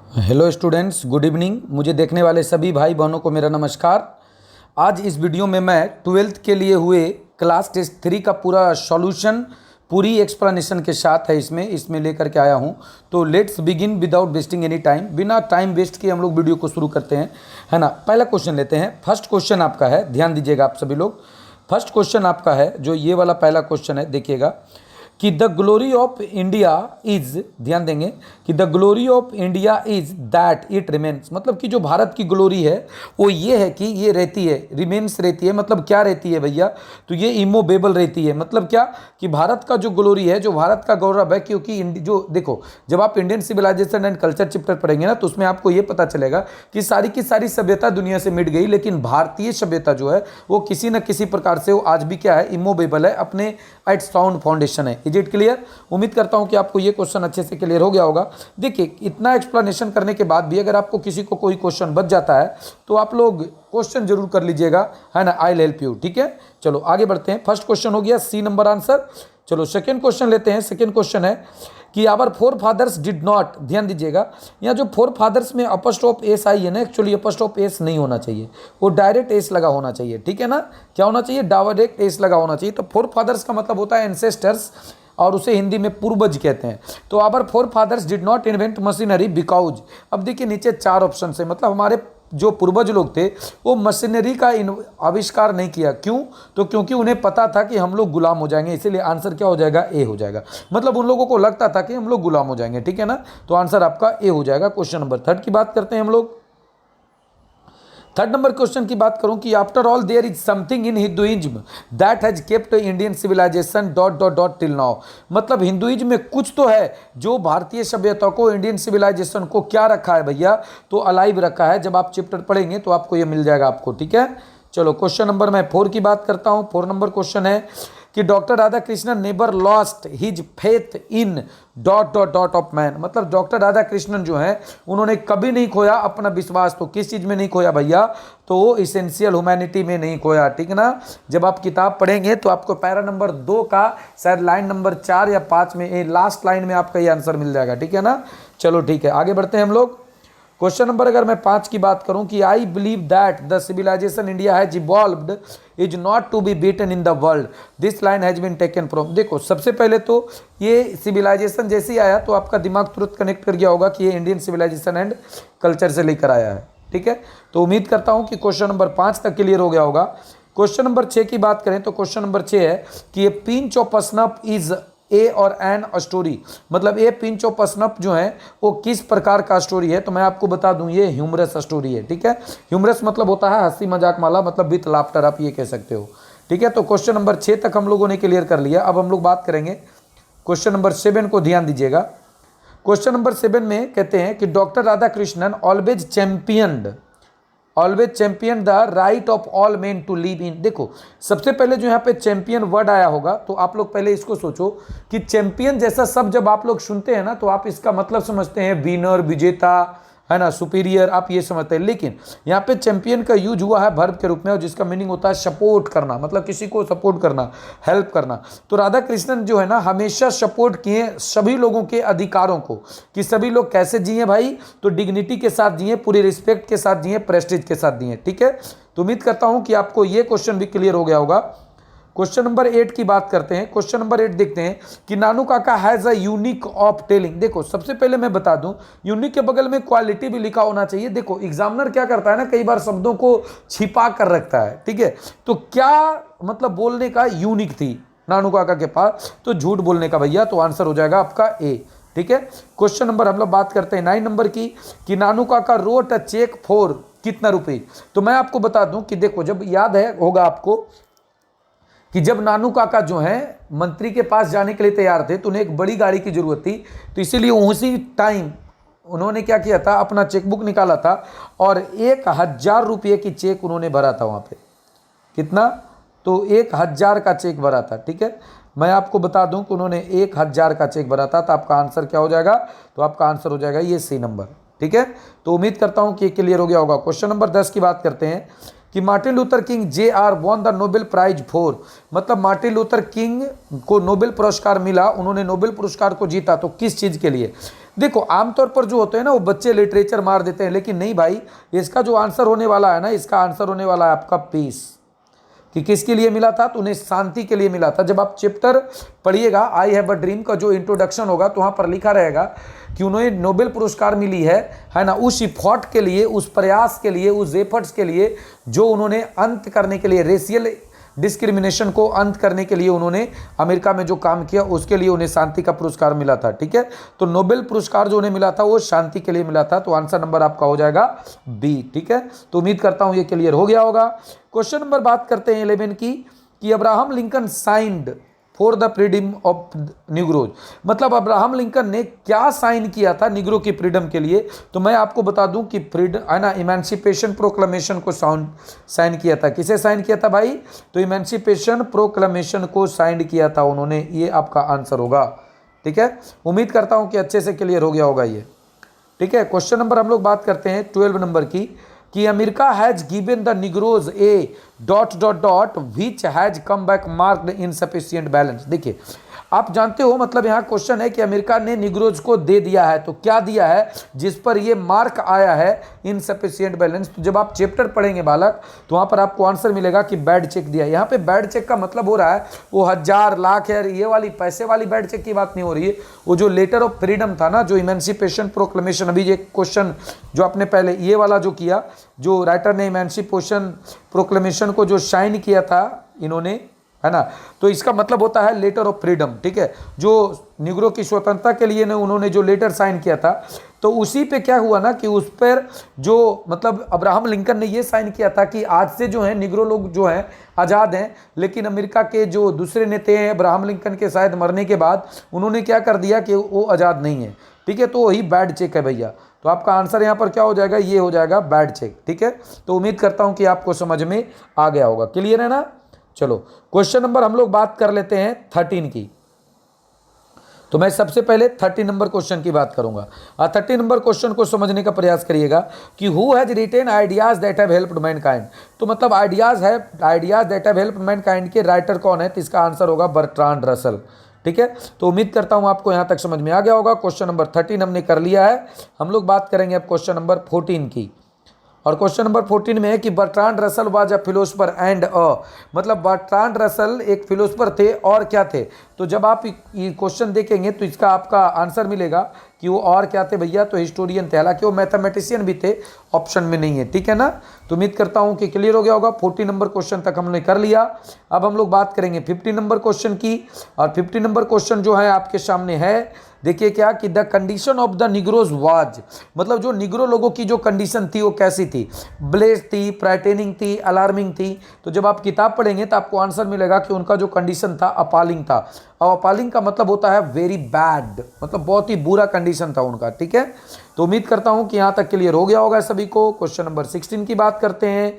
Hello students, good evening. मुझे देखने वाले सभी भाई बहनों को मेरा नमस्कार। आज इस वीडियो में मैं 12th के लिए हुए क्लास टेस्ट 3 का पूरा सॉल्यूशन पूरी एक्सप्लेनेशन के साथ है इसमें लेकर के आया हूं। तो let's begin without wasting any time. बिना टाइम वेस्ट किए हम लोग वीडियो को शुरू करते हैं, है ना। पहला क्वेश्चन लेते हैं। फर्स्ट क्वेश्चन आपका है, ध्यान दीजिएगा आप सभी लोग। फर्स्ट क्वेश्चन आपका है जो ये वाला पहला क्वेश्चन है, देखिएगा कि the glory of India is, ध्यान देंगे कि the glory of India is that it remains. मतलब कि जो भारत की ग्लोरी है वो ये है कि ये रहती है, रिमेन्स रहती है। मतलब क्या रहती है भैया, तो ये इमोवेबल रहती है। मतलब क्या कि भारत का जो ग्लोरी है, जो भारत का गौरव है, क्योंकि जो देखो जब आप Indian civilisation and culture chapter पढ़ेंगे ना, तो उसमें आपको ये पता चलेगा कि सारी की सारी सभ्यता दुनिया से मिट गई, लेकिन भारतीय सभ्यता जो है वो किसी न किसी प्रकार से वो आज भी क्या है, इमोवेबल है, अपने एट साउंड फाउंडेशन है। Is it clear? उम्मीद करता हूं कि आपको ये क्वेश्चन अच्छे से क्लियर हो गया होगा। देखिए, इतना एक्सप्लेनेशन करने के बाद भी अगर आपको किसी को कोई क्वेश्चन बच जाता है तो आप लोग क्वेश्चन जरूर कर लीजिएगा, है ना। आई विल हेल्प यू, ठीक है। चलो आगे बढ़ते हैं। फर्स्ट क्वेश्चन हो गया, सी नंबर आंसर। चलो सेकंड क्वेश्चन लेते हैं। सेकंड क्वेश्चन है कि our forefathers did not, ध्यान दीजिएगा यहाँ जो फोर फादर्स में अपस्ट्रोफ एस आई है ना, एक्चुअली अपस्ट्रोफ एस नहीं होना चाहिए, वो डायरेक्ट एस लगा होना चाहिए, ठीक है ना। क्या होना चाहिए? डायरेक्ट एस लगा होना चाहिए। तो फोर फादर्स का मतलब होता है एंसेस्टर्स, और उसे हिंदी में पूर्वज कहते हैं। तो our forefathers did not invent machinery because, अब देखिए नीचे चार ऑप्शन है, मतलब हमारे जो पूर्वज लोग थे वो मशीनरी का आविष्कार नहीं किया। क्यों? तो क्योंकि उन्हें पता था कि हम लोग गुलाम हो जाएंगे, इसीलिए आंसर क्या हो जाएगा? ए हो जाएगा। मतलब उन लोगों को लगता था कि हम लोग गुलाम हो जाएंगे, ठीक है ना। तो आंसर आपका ए हो जाएगा। क्वेश्चन नंबर थर्ड की बात करते हैं हम लोग। थर्ड नंबर क्वेश्चन की बात करूं कि after all there is something in Hinduism that has kept Indian civilisation dot dot dot till now. मतलब हिंदुइज्म में कुछ तो है जो भारतीय सभ्यता को, इंडियन सिविलाइजेशन को क्या रखा है भैया? तो अलाइव रखा है। जब आप चैप्टर पढ़ेंगे तो आपको ये मिल जाएगा आपको, ठीक है। चलो क्वेश्चन नंबर मैं 4 की बात करता हूं। 4 नंबर क्वेश्चन है कि doctor Radha Krishnan never lost his faith in dot dot dot of man. मतलब डॉक्टर राधा कृष्णन जो है उन्होंने कभी नहीं खोया अपना विश्वास। तो किस चीज में नहीं खोया भैया? तो इसेंशियल ह्यूमैनिटी में नहीं खोया, ठीक है ना। जब आप किताब पढ़ेंगे तो आपको पैरा नंबर 2 का शायद लाइन नंबर 4 या 5 में, लास्ट लाइन में आपका ये आंसर मिल जाएगा, ठीक है ना। चलो ठीक है, आगे बढ़ते हैं हम लोग। क्वेश्चन नंबर अगर मैं 5 की बात करूं कि I believe that the civilisation India has evolved is not to be beaten in the world, this line has been taken from. देखो सबसे पहले तो ये सिविलाइजेशन जैसे ही आया तो आपका दिमाग तुरंत कनेक्ट कर गया होगा कि ये इंडियन सिविलाइजेशन एंड कल्चर से लेकर आया है, ठीक है। तो उम्मीद करता हूं कि क्वेश्चन नंबर 5 तक क्लियर हो गया होगा। क्वेश्चन नंबर 6 की बात करें तो क्वेश्चन नंबर 6 है कि ये pinch of snuff is a और एन स्टोरी। मतलब ए पिंच ऑफ स्नफ जो है वो किस प्रकार का स्टोरी है? तो मैं आपको बता दूं ये ह्यूमरस स्टोरी है, ठीक है। ह्यूमरस मतलब होता है हंसी मजाक वाला, मतलब विथ लाफ्टर आप ये कह सकते हो, ठीक है। तो क्वेश्चन नंबर 6 तक हम लोगों ने क्लियर कर लिया। अब हम लोग बात करेंगे क्वेश्चन नंबर 7 को, ध्यान दीजिएगा। क्वेश्चन नंबर 7 में कहते हैं कि doctor Radhakrishnan always champion the right of all men to live in. देखो सबसे पहले जो यहाँ पे चैंपियन वर्ड आया होगा तो आप लोग पहले इसको सोचो कि चैंपियन जैसा शब्द जब आप लोग सुनते हैं ना तो आप इसका मतलब समझते हैं विनर, विजेता, है ना, सुपीरियर, आप ये समझते हैं। लेकिन यहाँ पे चैंपियन का यूज हुआ है वर्ब के रूप में, और जिसका मीनिंग होता है सपोर्ट करना, मतलब किसी को सपोर्ट करना, हेल्प करना। तो राधा कृष्णन जो है ना हमेशा सपोर्ट किए सभी लोगों के अधिकारों को, कि सभी लोग कैसे जिए भाई? तो डिग्निटी के साथ जिए, पूरी रिस्पेक्ट के साथ जिए, प्रेस्टीज के साथ जिए, ठीक है। तो उम्मीद करता हूं कि आपको ये क्वेश्चन भी क्लियर हो गया होगा। क्वेश्चन नंबर 8 की बात करते हैं। क्वेश्चन नंबर 8 देखते हैं कि नानू काका has a unique of telling. देखो सबसे पहले मैं बता दूं, यूनिक के बगल में क्वालिटी भी लिखा होना चाहिए। देखो एग्जामिनर क्या करता है ना, कई बार शब्दों को छिपा कर रखता है, ठीक है। तो क्या मतलब बोलने का यूनिक थी नानू काका के पास? तो झूठ बोलने का भैया। तो आंसर हो जाएगा आपका ए, ठीक है। क्वेश्चन नंबर हम लोग बात करते हैं 9 नंबर की कि नानू काका रोट अ चेक फॉर कितना रुपए। तो मैं आपको बता दूं कि देखो जब याद है होगा आपको कि जब नानू काका जो है मंत्री के पास जाने के लिए तैयार थे तो उन्हें एक बड़ी गाड़ी की जरूरत थी। तो इसीलिए उसी टाइम उन्होंने क्या किया था, अपना चेकबुक निकाला था और 1000 रुपये की चेक उन्होंने भरा था वहां पे। कितना? तो 1000 का चेक भरा था, ठीक है। मैं आपको बता दूं कि उन्होंने 1000 का चेक भरा था। तो आपका आंसर क्या हो जाएगा? तो आपका आंसर हो जाएगा ये सी नंबर, ठीक है। तो उम्मीद करता हूं कि क्लियर हो गया होगा। क्वेश्चन नंबर 10 की बात करते हैं कि Martin Luther King JR won the Nobel prize for. मतलब मार्टिन लूथर किंग को नोबेल पुरस्कार मिला, उन्होंने नोबेल पुरस्कार को जीता, तो किस चीज के लिए? देखो आमतौर पर जो होते हैं ना वो बच्चे लिटरेचर मार देते हैं, लेकिन नहीं भाई, इसका जो आंसर होने वाला है ना, इसका आंसर होने वाला है आपका पीस। कि किसके लिए मिला था? तो उन्हें शांति के लिए मिला था। जब आप चैप्टर पढ़िएगा आई हैव अ ड्रीम का जो इंट्रोडक्शन होगा तो वहाँ पर लिखा रहेगा कि उन्हें नोबेल पुरस्कार मिली है ना, उस इफर्ट के लिए, उस प्रयास के लिए, उस एफर्ट्स के लिए जो उन्होंने अंत करने के लिए, रेशियल डिस्क्रिमिनेशन को अंत करने के लिए उन्होंने अमेरिका में जो काम किया उसके लिए उन्हें शांति का पुरस्कार मिला था। ठीक है, तो नोबेल पुरस्कार जो उन्हें मिला था वो शांति के लिए मिला था। तो आंसर नंबर आपका हो जाएगा बी। ठीक है, तो उम्मीद करता हूं ये क्लियर हो गया होगा। क्वेश्चन नंबर बात करते हैं 11 की, कि Abraham Lincoln signed for the freedom of Negroes, मतलब अब्राहम लिंकन ने क्या साइन किया था निग्रो की फ्रीडम के लिए? तो मैं आपको बता दूं कि फ्रीडम है ना, इमेंसिपेशन प्रोक्लेमेशन को साइन किया था। किसे साइन किया था भाई? तो इमेंसिपेशन प्रोक्लेमेशन को साइन किया था उन्होंने, ये आपका आंसर होगा। ठीक है, उम्मीद करता हूं कि अच्छे से क्लियर हो गया होगा ये। ठीक है, क्वेश्चन नंबर हम लोग बात करते हैं 12 नंबर की, कि America has given the Negroes A ... which has come back marked insufficient balance. देखिए आप जानते हो, मतलब यहाँ क्वेश्चन है कि अमेरिका ने निग्रोज को दे दिया है, तो क्या दिया है जिस पर ये मार्क आया है इनसफिशिएंट बैलेंस? तो जब आप चैप्टर पढ़ेंगे बालक तो वहाँ पर आपको आंसर मिलेगा कि बैड चेक दिया है। यहाँ पे बैड चेक का मतलब हो रहा है वो 1000 लाख है, ये वाली पैसे वाली बैड चेक की बात नहीं हो रही है। वो जो लेटर ऑफ फ्रीडम था ना, जो इमेंसिपेशन प्रोक्लेमेशन, अभी ये क्वेश्चन जो आपने पहले ये वाला जो किया, जो राइटर ने इमेंसिपेशन प्रोक्लेमेशन को जो साइन किया था इन्होंने, है ना, तो इसका मतलब होता है लेटर ऑफ फ्रीडम। ठीक है, जो निग्रो की स्वतंत्रता के लिए उन्होंने जो लेटर साइन किया था, तो उसी पे क्या हुआ ना कि उस पर जो मतलब अब्राहम लिंकन ने ये साइन किया था कि आज से जो है निग्रो लोग जो हैं आज़ाद हैं। लेकिन अमेरिका के जो दूसरे नेता हैं अब्राहम लिंकन के शायद मरने के बाद उन्होंने क्या कर दिया कि वो आज़ाद नहीं है। ठीक है, तो वही बैड चेक है भैया। तो आपका आंसर यहाँ पर क्या हो जाएगा? ये हो जाएगा बैड चेक। ठीक है, तो उम्मीद करता हूँ कि आपको समझ में आ गया होगा। क्लियर है ना? चलो क्वेश्चन नंबर हम लोग बात कर लेते हैं 13 की। तो मैं सबसे पहले 30 नंबर क्वेश्चन की बात करूंगा। 30 नंबर क्वेश्चन को समझने का प्रयास करिएगा कि who has retain ideas that have helped Mankind. तो मतलब ideas that have helped Mankind के राइटर कौन है? तो इसका आंसर होगा बर्ट्रांड रसल। ठीक है, तो उम्मीद करता हूं आपको यहां तक समझ में आ गया होगा। क्वेश्चन नंबर 13 हमने कर लिया है। हम लोग बात करेंगे अब क्वेश्चन नंबर 14 की। और क्वेश्चन नंबर 14 में है कि Bertrand Russell was a philosopher and मतलब बर्ट्रांड रसल एक फिलोसोफर थे और क्या थे? तो जब आप ये क्वेश्चन देखेंगे तो इसका आपका आंसर मिलेगा कि वो और क्या थे भैया? तो हिस्टोरियन थे, हालांकि वो मैथमेटिशियन भी थे, ऑप्शन में नहीं है। ठीक है ना, तो उम्मीद करता हूं कि क्लियर हो गया होगा। 14 नंबर क्वेश्चन तक हमने कर लिया। अब हम लोग बात करेंगे 50 नंबर क्वेश्चन की। और 50 नंबर क्वेश्चन जो है आपके सामने है, देखिए क्या कि the condition of the Negroes was, मतलब जो निग्रो लोगों की जो कंडीशन थी वो कैसी थी? ब्लेस्ड थी, फ्राइटेनिंग थी, अलार्मिंग थी? तो जब आप किताब पढ़ेंगे तो आपको आंसर मिलेगा कि उनका जो कंडीशन था अपालिंग था। और अपालिंग का मतलब होता है वेरी बैड, मतलब बहुत ही बुरा कंडीशन था उनका। ठीक है, तो उम्मीद करता हूं कि यहां तक क्लियर हो गया होगा सभी को। क्वेश्चन नंबर 16 की बात करते हैं।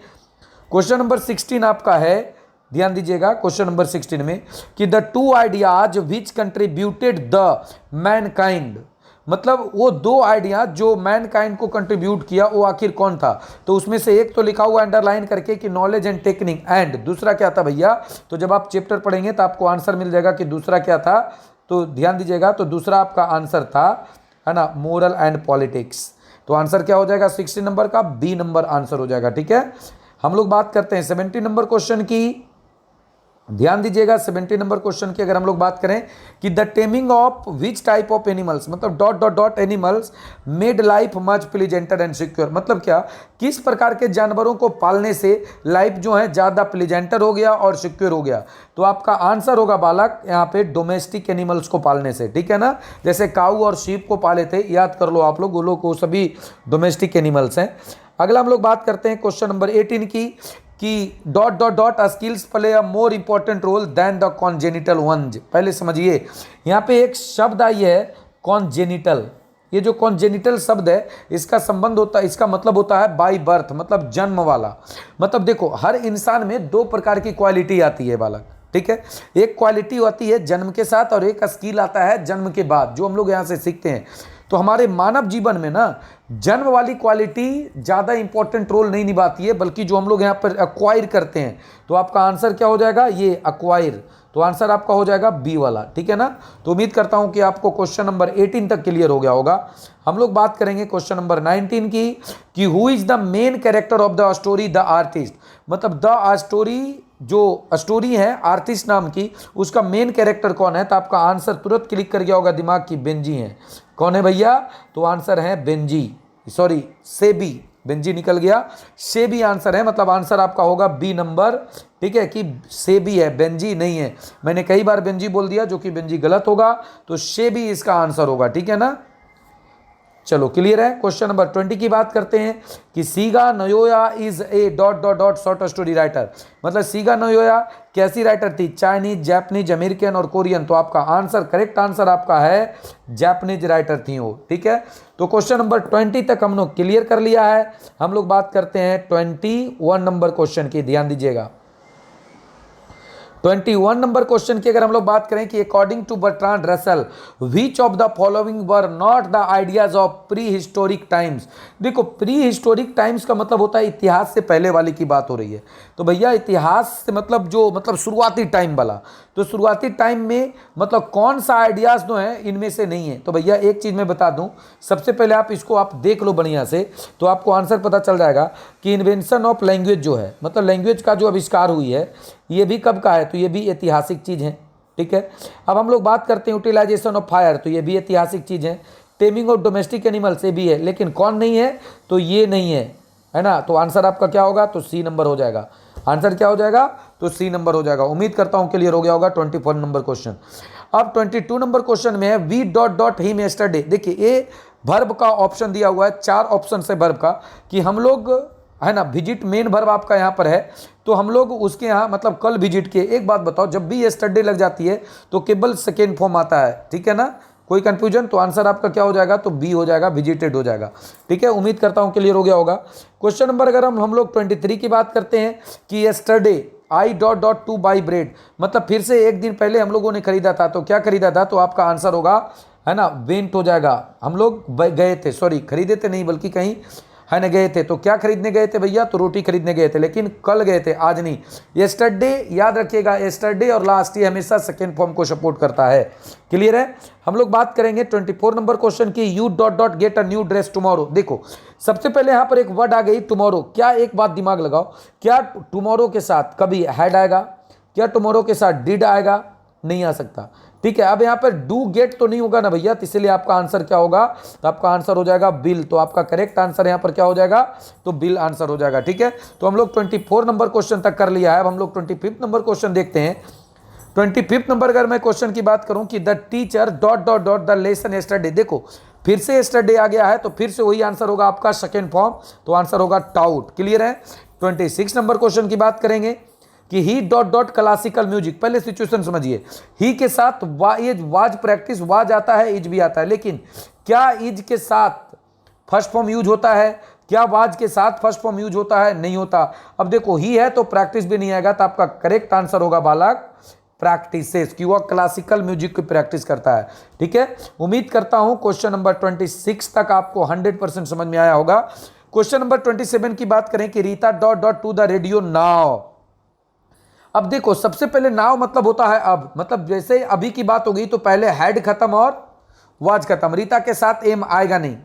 क्वेश्चन नंबर 16 आपका है, ध्यान दीजिएगा क्वेश्चन नंबर 16 में, कि the two ideas which contributed the Mankind, मतलब वो दो आइडियाज जो मैनकाइंड को कंट्रीब्यूट किया वो आखिर कौन था? तो उसमें से एक तो लिखा हुआ अंडरलाइन करके कि नॉलेज एंड टेक्निक, एंड दूसरा क्या था भैया? तो जब आप चैप्टर पढ़ेंगे तो आपको आंसर मिल जाएगा कि दूसरा क्या था। तो ध्यान दीजिएगा, तो दूसरा आपका आंसर था, है ना, मोरल एंड पॉलिटिक्स। तो आंसर क्या हो जाएगा 16 नंबर का? बी नंबर आंसर हो जाएगा। ठीक है, हम लोग बात करते हैं 17 नंबर क्वेश्चन की। ध्यान दीजिएगा 70 नंबर क्वेश्चन की अगर हम लोग बात करें कि the taming of which type of animals, मतलब ... animals made life much pleasanter and secure, मतलब क्या, किस प्रकार के जानवरों को पालने से लाइफ जो है ज़्यादा प्लीजेंटर हो गया और सिक्योर हो गया? तो आपका आंसर होगा बालक यहाँ पे डोमेस्टिक एनिमल्स को पालने से। ठीक है ना, जैसे काऊ और शीप को पाले थे, याद कर लो आप लोग, वो लोग को सभी डोमेस्टिक एनिमल्स हैं। अगला हम लोग बात करते हैं क्वेश्चन नंबर 18 की, कि ... skills play a more important role than the congenital ones. पहले समझिए, यहाँ पे एक शब्द आई है कॉन्जेनिटल। ये जो कॉन्जेनिटल शब्द है इसका संबंध होता है, इसका मतलब होता है बाय बर्थ, मतलब जन्म वाला। मतलब देखो हर इंसान में दो प्रकार की क्वालिटी आती है बालक। ठीक है, एक क्वालिटी आती है जन्म के साथ और एक स्किल आता है जन्म के बाद, जो हम लोग यहाँ से सीखते हैं। तो हमारे मानव जीवन में ना जन्म वाली क्वालिटी ज़्यादा इंपॉर्टेंट रोल नहीं निभाती है, बल्कि जो हम लोग यहाँ पर एक्वायर करते हैं। तो आपका आंसर क्या हो जाएगा? ये एक्वायर। तो तो आंसर आपका हो जाएगा बी वाला, ठीक है ना। तो उम्मीद करता हूं कि आपको क्वेश्चन नंबर 18 तक क्लियर हो गया होगा। हम लोग बात करेंगे क्वेश्चन नंबर 19 की, कि who is the main character of the story the artist. मतलब द स्टोरी, जो स्टोरी है आर्टिस्ट नाम की, उसका मेन कैरेक्टर कौन है। तो आपका आंसर तुरंत क्लिक कर गया होगा दिमाग की, बेंजी है। कौन है भैया, तो आंसर है बेंजी, सॉरी सेबी, बेंजी निकल गया, सेबी आंसर है। मतलब आंसर आपका होगा बी नंबर, ठीक है, कि सेबी है, बेंजी नहीं है। मैंने कई बार बेंजी बोल दिया, जो कि बेंजी गलत होगा, तो सेबी इसका आंसर होगा, ठीक है ना। चलो क्लियर है। क्वेश्चन नंबर 20 की बात करते हैं, कि Shiga Naoya is a dot dot dot short story writer. मतलब सीगा नयोया कैसी राइटर थी, चाइनीज, जापानीज, अमेरिकन और कोरियन। तो आपका आंसर, करेक्ट आंसर आपका है जापानीज राइटर थी वो, ठीक है। तो क्वेश्चन नंबर 20 तक हम लोग क्लियर कर लिया है। हम लोग बात करते हैं 21 नंबर क्वेश्चन की, ध्यान दीजिएगा। 21 नंबर क्वेश्चन की अगर हम लोग बात करें, कि according to Bertrand Russell which of the following were not the ideas of prehistoric times. देखो प्री हिस्टोरिक टाइम्स का मतलब होता है इतिहास से पहले वाले की बात हो रही है। तो भैया इतिहास से मतलब जो मतलब शुरुआती टाइम वाला, तो शुरुआती टाइम में मतलब कौन सा आइडियाज जो है इनमें से नहीं है। तो भैया एक चीज मैं बता दूं, सबसे पहले आप इसको आप देख लो बढ़िया से, तो आपको आंसर पता चल जाएगा कि इन्वेंशन ऑफ लैंग्वेज जो है, मतलब लैंग्वेज का जो आविष्कार हुई है, ये भी कब का है, तो ये भी ऐतिहासिक चीज़ है, ठीक है। अब हम लोग बात करते हैं यूटिलाइजेशन ऑफ फायर, तो ये भी ऐतिहासिक चीज़ है। टेमिंग ऑफ डोमेस्टिक एनिमल से भी है, लेकिन कौन नहीं है, तो ये नहीं है ना। तो आंसर आपका क्या होगा, तो सी नंबर हो जाएगा। आंसर क्या हो जाएगा, तो सी नंबर हो जाएगा। उम्मीद करता हूं क्लियर हो गया होगा 24 नंबर क्वेश्चन। अब 22 नंबर क्वेश्चन में है, V dot dot him yesterday. देखिए ये वर्ब का ऑप्शन दिया हुआ है, 4 ऑप्शन है वर्ब का, कि हम लोग है ना, विजिट मेन वर्ब आपका यहाँ पर है, तो हम लोग उसके यहाँ मतलब कल विजिट किए। एक बात बताओ, जब भी यस्टरडे लग जाती है तो केवल सेकेंड फॉर्म आता है, ठीक है ना, कोई कंफ्यूजन। तो आंसर आपका क्या हो जाएगा, तो बी हो जाएगा, विजिटेड हो जाएगा, ठीक है। उम्मीद करता हूँ क्लियर हो गया होगा। क्वेश्चन नंबर अगर हम लोग 23 की बात करते हैं, कि yesterday I dot dot two by bread. मतलब फिर से एक दिन पहले हम लोगों ने खरीदा था, तो क्या खरीदा था, तो आपका आंसर होगा है ना, वेंट हो जाएगा। हम लोग गए थे, सॉरी खरीदे थे नहीं, बल्कि कहीं है ना गए थे। तो क्या खरीदने गए थे भैया, तो रोटी खरीदने गए थे, लेकिन कल गए थे, आज नहीं। यस्टरडे याद रखिएगा, यस्टरडे और लास्ट ये हमेशा सेकेंड फॉर्म को सपोर्ट करता है, क्लियर है। हम लोग बात करेंगे 24 नंबर क्वेश्चन की, U dot dot get a new dress tomorrow. देखो सबसे पहले यहाँ पर एक वर्ड आ गई टुमारो। क्या एक बात दिमाग लगाओ, क्या टुमारो के साथ कभी हैड आएगा, क्या टुमारो के साथ डिड आएगा, नहीं आ सकता, ठीक है। अब यहाँ पर डू गेट तो नहीं होगा ना भैया, तो इसलिए आपका आंसर क्या होगा, तो आपका आंसर हो जाएगा बिल। तो आपका करेक्ट आंसर यहाँ पर क्या हो जाएगा, तो बिल आंसर हो जाएगा, ठीक है। तो हम लोग 24 नंबर क्वेश्चन तक कर लिया है। अब हम लोग 25 नंबर क्वेश्चन देखते हैं। 25 नंबर अगर मैं क्वेश्चन की बात करूं, कि the teacher dot dot dot the lesson yesterday. देखो फिर से यस्टरडे आ गया है, तो फिर से वही आंसर होगा आपका सेकेंड फॉर्म, तो आंसर होगा टाउट, क्लियर है। 26 नंबर क्वेश्चन की बात करेंगे, कि ही डॉट डॉट क्लासिकल म्यूजिक। पहले सिचुएशन समझिए, ही के साथ वाज प्रैक्टिस, वाज आता है, इज भी आता है, लेकिन क्या इज के साथ फर्स्ट फॉर्म यूज होता है, क्या वाज के साथ फर्स्ट फॉर्म यूज होता है, नहीं होता। अब देखो ही है तो प्रैक्टिस भी नहीं आएगा, तो आपका करेक्ट आंसर होगा बालक प्रैक्टिसेस, कि वह क्लासिकल म्यूजिक की प्रैक्टिस करता है, ठीक है। उम्मीद करता हूं क्वेश्चन नंबर 26 तक आपको 100% समझ में आया होगा। क्वेश्चन नंबर 27 की बात करें, कि Rita dot dot to the radio now. अब देखो सबसे पहले नाउ मतलब होता है अब, मतलब जैसे अभी की बात हो गई, तो पहले हैड खत्म और वाज खत्म, रीता के साथ एम आएगा नहीं,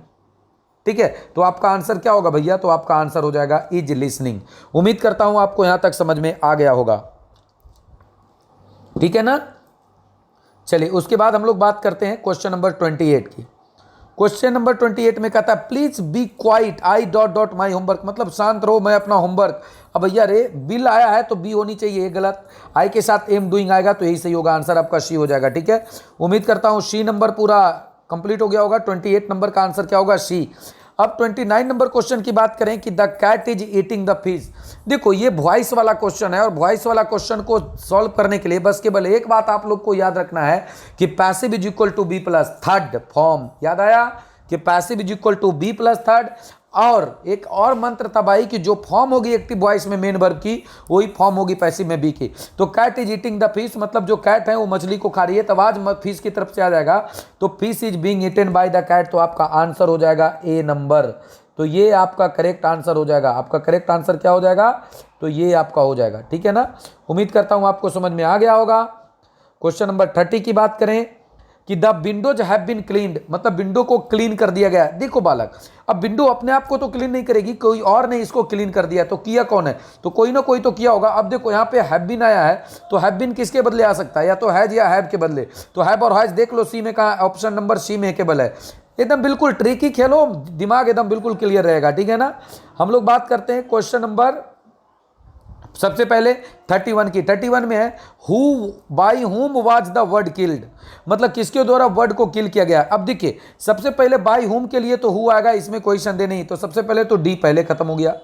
ठीक है। तो आपका आंसर क्या होगा भैया, तो आपका आंसर हो जाएगा इज लिसनिंग। उम्मीद करता हूं आपको यहां तक समझ में आ गया होगा, ठीक है ना। चलिए उसके बाद हम लोग बात करते हैं क्वेश्चन नंबर 28 की। क्वेश्चन नंबर 28 में कहता है, please be quite I dot dot my homework. मतलब शांत रहो, मैं अपना होमवर्क। अब भैया रे बिल आया है तो बी होनी चाहिए, ये गलत। आई के साथ एम डूइंग आएगा तो यही सही होगा, आंसर आपका सी हो जाएगा, ठीक है। उम्मीद करता हूं सी नंबर पूरा कंप्लीट हो गया होगा। 28 नंबर का आंसर क्या होगा, सी। अब 29 नंबर क्वेश्चन की बात करें, कि the cat is eating the fish. देखो ये वॉइस वाला क्वेश्चन है, और वॉइस वाला क्वेश्चन को सॉल्व करने के लिए बस केवल एक बात आप लोग को याद रखना है, कि passive is equal to be plus third form. याद आया कि passive is equal to be plus third. और एक और मंत्र था भाई, कि जो फॉर्म होगी एक्टिव वॉइस में मेन वर्ब की, वही फॉर्म होगी पैसिव में बी की। तो cat is eating the fish, मतलब जो कैट है वो मछली को खा रही है, तब आज फिश की तरफ से आ जाएगा, तो fish is being eaten by the cat. तो आपका आंसर हो जाएगा ए नंबर। तो ये आपका करेक्ट आंसर हो जाएगा। आपका करेक्ट आंसर क्या हो जाएगा, तो ये आपका हो जाएगा, ठीक है ना। उम्मीद करता हूं आपको समझ में आ गया होगा। क्वेश्चन नंबर 30 की बात करें कि the windows have been cleaned, मतलब विंडो को क्लीन कर दिया गया। देखो बालक, अब विंडो अपने आप को तो क्लीन नहीं करेगी, कोई और ने इसको क्लीन कर दिया, तो किया कौन है? तो कोई ना कोई तो किया होगा। अब देखो यहाँ पे हैव बीन आया है, तो हैव बीन किसके बदले आ सकता है? या तो हैज या हैव के बदले। तो हैव और हैज देख लो, सी में कहा, ऑप्शन नंबर सी में केबल है। एकदम बिल्कुल ट्रिकी खेलो, दिमाग एकदम बिल्कुल क्लियर रहेगा, ठीक है ना। हम लोग बात करते हैं क्वेश्चन नंबर सबसे पहले 31 की। 31 में है हु बाई हुम वाज द वर्ड किल्ड, मतलब किसके द्वारा वर्ड को किल किया गया। अब देखिए सबसे पहले बाई हुम के लिए तो हु आएगा, इसमें कोई संदेह नहीं, तो सबसे पहले तो डी पहले खत्म हो गया।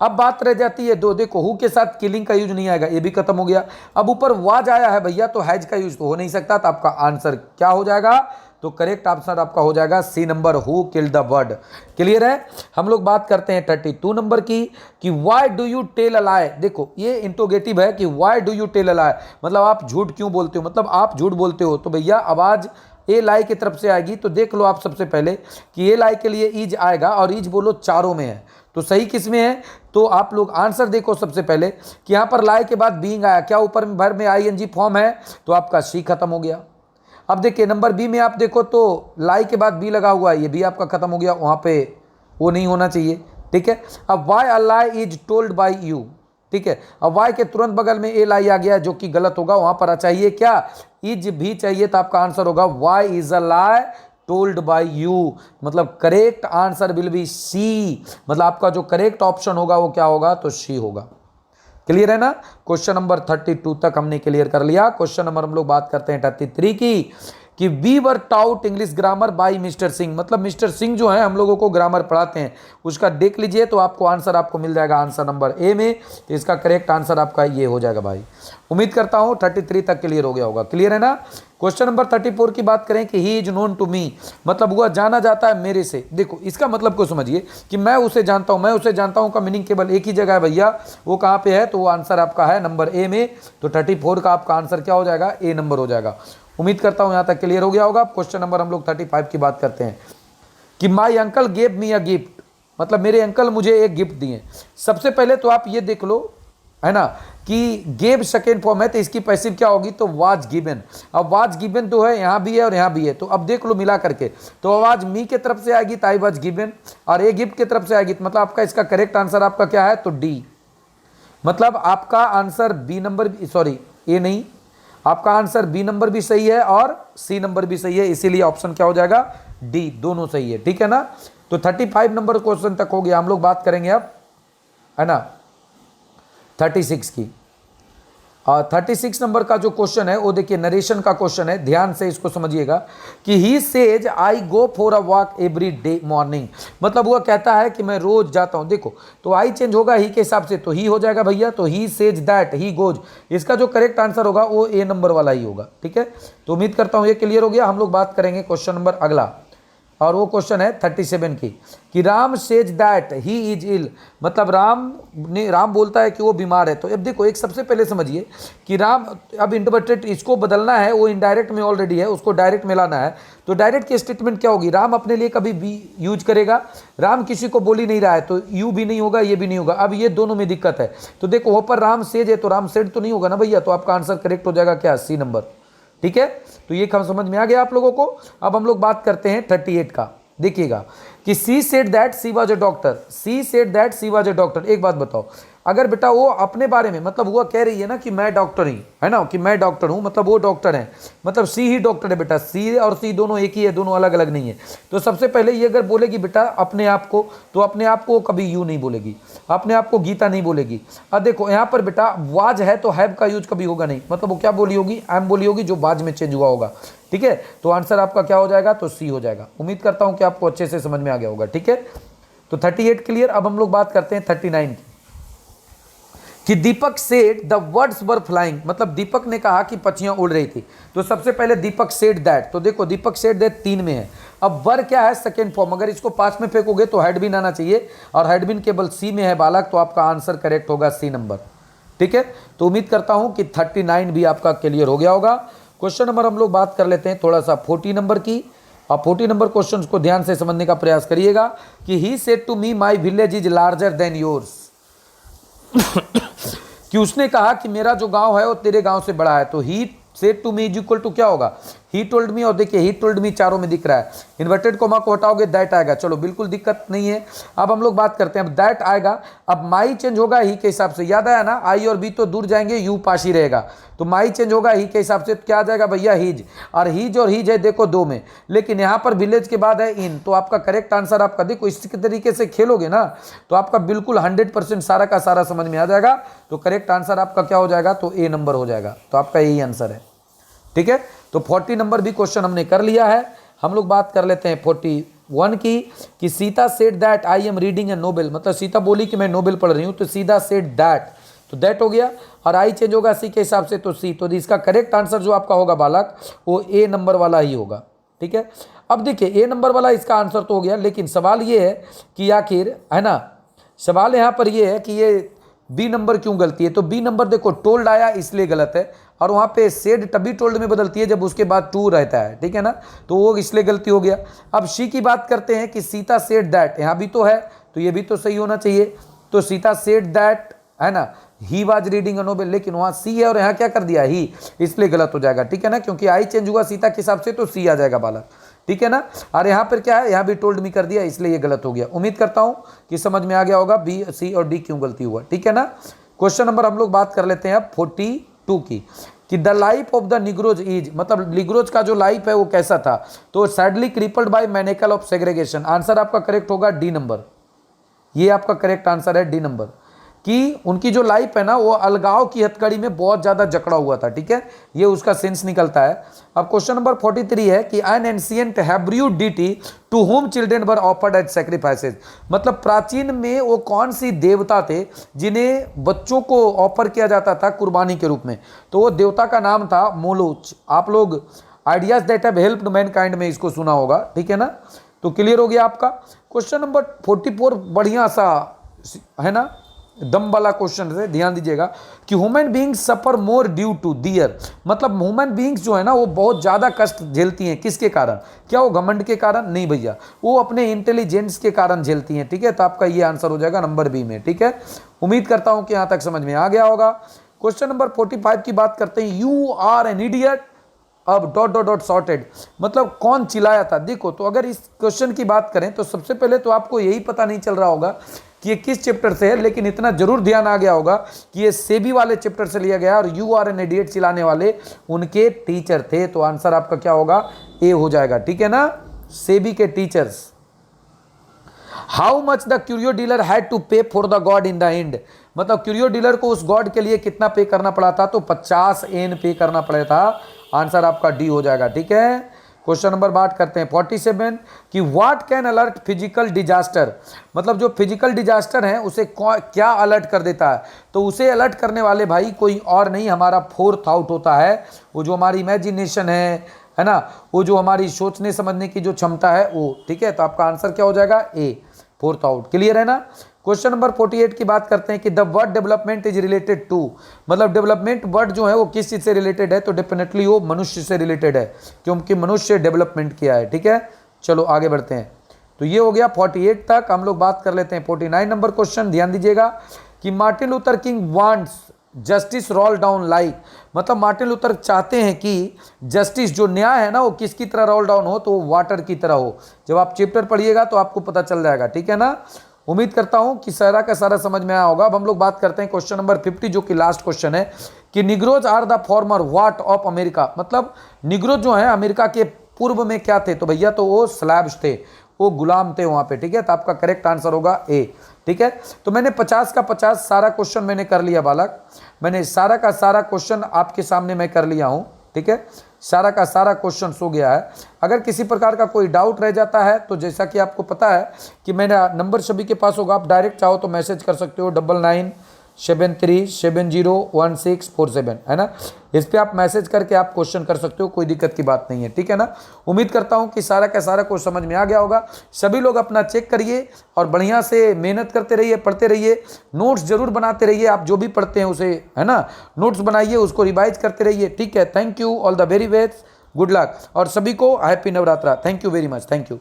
अब बात रह जाती है दो, देखो हु के साथ किलिंग का यूज नहीं आएगा, ये भी खत्म हो गया। अब ऊपर वाज आया है भैया, तो हैज का यूज तो हो नहीं सकता, तो आपका आंसर क्या हो जाएगा? तो करेक्ट आंसर आपका हो जाएगा C number, who killed the word. Clear है। हम लोग बात करते हैं 32 नंबर की कि why do you tell a lie. देखो ये इंटरोगेटिव है कि why do you tell a lie, मतलब आप झूठ क्यों बोलते हो, मतलब आप झूठ बोलते हो। तो भैया आवाज ए लाई की तरफ से आएगी, तो देख लो आप सबसे पहले कि ए लाई के लिए ईज आएगा, और ईज बोलो चारों में है, तो सही किस में है? तो आप लोग आंसर देखो सबसे पहले कि यहाँ पर लाई के बाद बीइंग आया, क्या ऊपर भर में आईएनजी फॉर्म है, तो आपका सी खत्म हो गया। अब देखिए नंबर बी में आप देखो तो लाई के बाद बी लगा हुआ है, ये भी आपका खत्म हो गया, वहाँ पे वो नहीं होना चाहिए, ठीक है। अब why a lie is told by you, ठीक है। अब वाई के तुरंत बगल में ए लाई आ गया, जो कि गलत होगा, वहाँ पर चाहिए क्या? इज भी चाहिए, तो आपका आंसर होगा why is a lie told by you, मतलब correct answer will be C, मतलब आपका जो करेक्ट ऑप्शन होगा वो क्या होगा? तो सी होगा। क्लियर है ना। क्वेश्चन नंबर 32 तक हमने क्लियर कर लिया। क्वेश्चन नंबर हम लोग बात करते हैं 33 की कि we were taught English grammar by mister Singh, मतलब मिस्टर सिंह जो है हम लोगों को ग्रामर पढ़ाते हैं, उसका देख लीजिए तो आपको आंसर आपको मिल जाएगा आंसर नंबर ए में, तो इसका करेक्ट आंसर आपका ये हो जाएगा भाई। उम्मीद करता हूं 33 तक क्लियर हो गया होगा। क्लियर है ना। क्वेश्चन नंबर 34 की बात करें कि he is known to me, मतलब वह जाना जाता है मेरे से। देखो इसका मतलब को समझिए कि मैं उसे जानता हूं, मैं उसे जानता हूं का मीनिंग केवल एक ही जगह है भैया, वो कहाँ पे है? तो वो आंसर आपका है नंबर ए में, तो 34 का आपका आंसर क्या हो जाएगा? ए नंबर हो जाएगा। उम्मीद करता हूं यहां तक क्लियर हो गया होगा। क्वेश्चन नंबर हम लोग 35 की बात करते हैं कि my uncle gave me a gift, मतलब मेरे अंकल मुझे एक गिफ्ट दिए। सबसे पहले तो आप ये देख लो है ना कि गेव सेकेंड फॉर्म है, तो इसकी पैसिव क्या होगी? तो वाज गिवन। अब वाज गिवन तो है, यहाँ भी है और यहाँ भी है, तो अब देख लो मिला करके, तो आवाज मी के तरफ से आएगी तो आई वाज गिवन, और ए गिफ्ट की तरफ से आएगी, तो मतलब आपका इसका करेक्ट आंसर आपका क्या है? तो डी, मतलब आपका आंसर बी नंबर, सॉरी ए नहीं, आपका आंसर बी नंबर भी सही है और सी नंबर भी सही है, इसीलिए ऑप्शन क्या हो जाएगा? डी, दोनों सही है, ठीक है ना। तो 35 नंबर क्वेश्चन तक हो गया। हम लोग बात करेंगे अब है ना 36 की। 36 नंबर का जो क्वेश्चन है वो देखिए नरेशन का क्वेश्चन है, ध्यान से इसको समझिएगा कि he says I go for a walk every day morning, मतलब वह कहता है कि मैं रोज जाता हूं। देखो तो आई चेंज होगा ही के हिसाब से, तो ही हो जाएगा भैया, तो he says that he goes, इसका जो करेक्ट आंसर होगा वो ए नंबर वाला ही होगा, ठीक है। तो उम्मीद करता हूं ये क्लियर हो गया। हम लोग बात करेंगे क्वेश्चन नंबर अगला, और वो क्वेश्चन है 37 की कि Ram says that he is ill, मतलब राम बोलता है कि वो बीमार है। तो अब देखो एक सबसे पहले समझिए कि राम, अब इंटरप्रेट इसको बदलना है, वो इनडायरेक्ट में ऑलरेडी है, उसको डायरेक्ट में लाना है। तो डायरेक्ट की स्टेटमेंट क्या होगी? राम अपने लिए कभी भी यूज करेगा, राम किसी को बोल ही नहीं रहा है, तो यू भी नहीं होगा, ये भी नहीं होगा। अब ये दोनों में दिक्कत है, तो देखो वहाँ पर राम सेज है, तो राम सेड तो नहीं होगा ना भैया, तो आपका आंसर करेक्ट हो जाएगा क्या? सी नंबर, ठीक है। तो ये कम समझ में आ गया आप लोगों को। अब हम लोग बात करते हैं 38 का। देखिएगा कि she said that she was a doctor, she said that she was a doctor. एक बात बताओ, अगर बेटा वो अपने बारे में, मतलब वो कह रही है ना कि मैं डॉक्टर ही है ना, कि मैं डॉक्टर हूं, मतलब वो डॉक्टर है, मतलब सी ही डॉक्टर है बेटा, सी और सी दोनों एक ही है, दोनों अलग अलग नहीं है। तो सबसे पहले ये अगर बोलेगी बेटा अपने आप को, तो अपने आप को कभी यू नहीं बोलेगी, अपने आप को गीता नहीं बोलेगी। अब देखो यहाँ पर बेटा वाज है तो हैव का यूज कभी होगा नहीं, मतलब वो क्या बोली होगी? एम बोली होगी, जो बाद में चेंज हुआ होगा, ठीक है। तो आंसर आपका क्या हो जाएगा? तो सी हो जाएगा। उम्मीद करता हूं कि आपको अच्छे से समझ में आ गया होगा, ठीक है। तो 38 क्लियर। अब हम लोग बात करते हैं 39 की कि Deepak said the words were flying, मतलब दीपक ने कहा कि पक्षियां उड़ रही थी। तो सबसे पहले दीपक सेड दैट, तो देखो दीपक सेड दैट 3 में है। अब वर क्या है? सेकेंड फॉर्म, अगर इसको पास में फेंकोगे तो हैड बीन आना चाहिए, और हैड बीन केवल सी में है बालक, तो आपका आंसर करेक्ट होगा सी नंबर, ठीक है। तो उम्मीद करता हूं कि 39 भी आपका क्लियर हो गया होगा। क्वेश्चन नंबर हम लोग बात कर लेते हैं थोड़ा सा 40 नंबर की। आप 40 नंबर क्वेश्चन को ध्यान से समझने का प्रयास करिएगा कि he said to me my village is larger than yours, कि उसने कहा कि मेरा जो गांव है वो तेरे गांव से बड़ा है। तो he said to me is equal to क्या होगा, ही टोल्ड मी, और देखिए ही टोल्ड मी चारों में दिख रहा है, इन्वर्टेड कोमा को हटाओगे दैट आएगा, चलो बिल्कुल दिक्कत नहीं है। अब हम लोग बात करते हैं, अब दैट आएगा, अब माई चेंज होगा ही के हिसाब से, याद आया ना, आई और बी तो दूर जाएंगे, यू पास ही रहेगा, तो माई चेंज होगा ही के हिसाब से, तो क्या आ जाएगा भैया हीज, और हीज है देखो दो में, लेकिन यहाँ पर विलेज के बाद है इन, तो आपका करेक्ट आंसर आपका देखो इसी तरीके से खेलोगे ना तो आपका बिल्कुल 100% सारा का सारा समझ में आ जाएगा, तो करेक्ट आंसर आपका क्या हो जाएगा, तो ए नंबर हो जाएगा, तो आपका यही आंसर है। ठीक है, तो 40 नंबर भी क्वेश्चन हमने कर लिया है। हम लोग बात कर लेते हैं 41 की, कि Sita said that I am reading A Nobel, मतलब सीता बोली कि मैं नोबेल पढ़ रही हूँ, तो सीधा सेड दैट, तो दैट हो गया, और आई चेंज होगा सी के हिसाब से, तो सी, तो इसका करेक्ट आंसर जो आपका होगा बालक वो ए नंबर वाला ही होगा। ठीक है, अब देखिए ए नंबर वाला इसका आंसर तो हो गया, लेकिन सवाल ये है कि आखिर, है ना, सवाल यहाँ पर ये है कि ये बी नंबर क्यों गलती है, तो बी नंबर देखो टोल्ड आया इसलिए गलत है, और वहाँ पे सेड तभी टोल्ड में बदलती है जब उसके बाद टू रहता है, ठीक है ना, तो वो इसलिए गलती हो गया। अब शी की बात करते हैं कि सीता सेड दैट, यहाँ भी तो है, तो ये भी तो सही होना चाहिए, तो सीता सेड दैट, है ना, he was reading a Nobel, लेकिन वहाँ सी है और यहाँ क्या कर दिया ही, इसलिए गलत हो जाएगा। ठीक है ना, क्योंकि आई चेंज हुआ सीता के हिसाब से, तो सी आ जाएगा बालक। ठीक है ना, और यहाँ पर क्या है, यहाँ भी टोल्ड मी कर दिया, इसलिए ये गलत हो गया। उम्मीद करता हूँ कि समझ में आ गया होगा बी, सी और डी क्यों गलती हुआ। ठीक है ना, क्वेश्चन नंबर हम लोग बात कर लेते हैं अब 42 की, कि the life of the negroes is, मतलब निग्रोज का जो लाइफ है वो कैसा था, तो sadly crippled by manacle of segregation, answer आपका करेक्ट होगा डी नंबर, ये आपका करेक्ट आंसर है डी नंबर, कि उनकी जो लाइफ है ना वो अलगाव की हथकड़ी में बहुत ज़्यादा जकड़ा हुआ था। ठीक है, ये उसका सेंस निकलता है। अब क्वेश्चन नंबर 43 है कि an ancient Hebrew deity to whom children were offered as sacrifices, मतलब प्राचीन में वो कौन सी देवता थे जिन्हें बच्चों को ऑफर किया जाता था कुर्बानी के रूप में, तो वो देवता का नाम था मोलोच। आप लोग ideas that have helped Mankind में इसको सुना होगा। ठीक है ना, तो क्लियर हो गया आपका। क्वेश्चन नंबर 44 बढ़िया सा है ना, दम वाला क्वेश्चन है, ध्यान दीजिएगा, कि human beings suffer more due to their, मतलब ह्यूमन बीइंग्स जो है ना वो बहुत ज़्यादा कष्ट झेलती हैं, किसके कारण, क्या वो घमंड के कारण, नहीं भैया, वो अपने इंटेलिजेंस के कारण झेलती हैं। ठीक है, तो आपका ये आंसर हो जाएगा नंबर बी में। ठीक है, उम्मीद करता हूँ कि यहाँ तक समझ में आ गया होगा। क्वेश्चन नंबर 45 की बात करते हैं, यू आर एन इडियट, अब डॉट डॉट डॉट सॉर्टेड, मतलब कौन चिल्लाया था। देखो, तो अगर इस क्वेश्चन की बात करें तो सबसे पहले तो आपको यही पता नहीं चल रहा होगा कि ये किस चैप्टर से है, लेकिन इतना जरूर ध्यान आ गया होगा कि ये सेबी वाले चैप्टर से लिया गया, और यू आर एन इडियट चिल्लाने वाले उनके टीचर थे, तो आंसर आपका क्या होगा, ए हो जाएगा। ठीक है ना, सेबी के teachers. How much the curio dealer had to pay for the god in the end, मतलब क्यूरियो डीलर को उस गॉड के लिए कितना पे करना पड़ा था, तो 50 एन पे करना पड़ा था, आंसर आपका डी हो जाएगा। ठीक है, क्वेश्चन नंबर बात करते हैं 47 कि what can alert physical disaster, मतलब जो फिजिकल डिजास्टर है उसे क्या अलर्ट कर देता है, तो उसे अलर्ट करने वाले भाई कोई और नहीं, हमारा फोर्थ आउट होता है, वो जो हमारी इमेजिनेशन है ना, वो जो हमारी सोचने समझने की जो क्षमता है वो। ठीक है, तो आपका आंसर क्या हो जाएगा, ए, फोर्थ आउट। क्लियर है ना। क्वेश्चन नंबर 48 की बात करते हैं कि the word development is related to, मतलब डेवलपमेंट वर्ड जो है वो किस चीज से रिलेटेड है, तो डेफिनेटली वो मनुष्य से रिलेटेड है, क्योंकि मनुष्य डेवलपमेंट किया है। ठीक है, चलो आगे बढ़ते हैं। तो ये हो गया 48 तक। हम लोग बात कर लेते हैं 49 नंबर क्वेश्चन, ध्यान दीजिएगा, कि Martin Luther king wants justice roll down like, मतलब मार्टिन लूथर चाहते हैं कि जस्टिस जो न्याय है ना वो किसकी तरह रोल डाउन हो, तो वाटर की तरह हो। जब आप चैप्टर पढ़िएगा तो आपको पता चल जाएगा। ठीक है ना, उम्मीद करता हूं कि सारा का सारा समझ में आया होगा। अब हम लोग बात करते हैं क्वेश्चन नंबर 50, जो कि लास्ट क्वेश्चन है, कि Negroes are the former what of America, मतलब निग्रोज जो है अमेरिका के पूर्व में क्या थे, तो भैया तो वो स्लैब्स थे, वो गुलाम थे वहां पे। ठीक है, तो आपका करेक्ट आंसर होगा ए। ठीक है, तो मैंने 50 का 50 सारा क्वेश्चन मैंने कर लिया बालक, मैंने सारा का सारा क्वेश्चन आपके सामने मैं कर लिया हूं। ठीक है, सारा का सारा क्वेश्चन हो गया है। अगर किसी प्रकार का कोई डाउट रह जाता है तो जैसा कि आपको पता है कि मेरा नंबर सभी के पास होगा, आप डायरेक्ट चाहो तो मैसेज कर सकते हो 9973701647, है ना, इस पे आप मैसेज करके आप क्वेश्चन कर सकते हो, कोई दिक्कत की बात नहीं है। ठीक है ना, उम्मीद करता हूं कि सारा का सारा कुछ समझ में आ गया होगा। सभी लोग अपना चेक करिए और बढ़िया से मेहनत करते रहिए, पढ़ते रहिए, नोट्स जरूर बनाते रहिए, आप जो भी पढ़ते हैं उसे, है ना, नोट्स बनाइए, उसको रिवाइज करते रहिए। ठीक है, thank you, all the very best, good luck, और सभी को happy Navratra. Thank you very much, thank you.